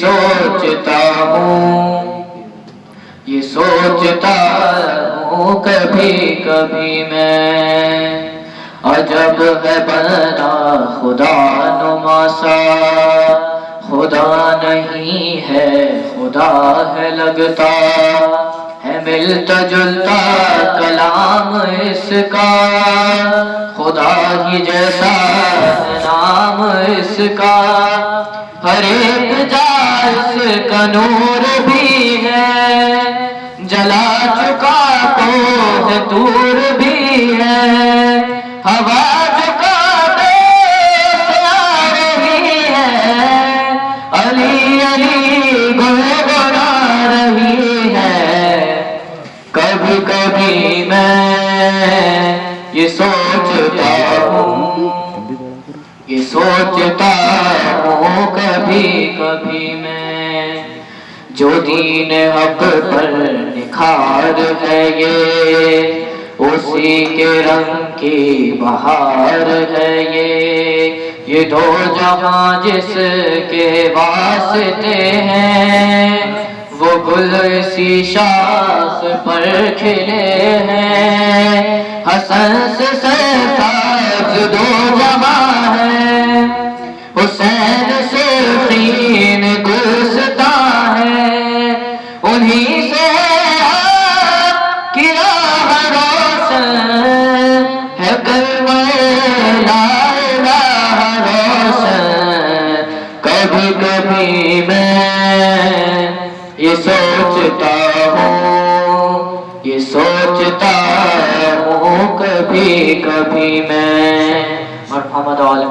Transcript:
سوچتا ہوں کبھی کبھی میں، عجب ہے بنا خدا نما سا، خدا نہیں ہے خدا ہے لگتا ہے، ملتا جلتا کلام اس کا، خدا ہی جیسا ہے نام اس کا، ہر ایک جا اس کا نور بھی ہے، جلا چکا تو ہے دور بھی ہے، ہوا چکا دے سے آ رہی ہے، علی علی گنگنا رہی ہے، کبھی کبھی میں یہ سوچتا ہوں کبھی کبھی میں، جو دین حق پر نکھار ہے اسی کے رنگ کی بہار ہے یہ دو جہاں جس کے واسطے ہیں، وہ گل اسی شاخ پر کھلے ہیں، حسن سے سرتاج دو جہاں ہیں، حسین سے خین گلستان ہے، انہی سے کی راہ روشن ہے، کلمہ لا الہ روشن، کبھی کبھی میں یہ سوچتا ہوں کبھی کبھی میں۔ محمد عالم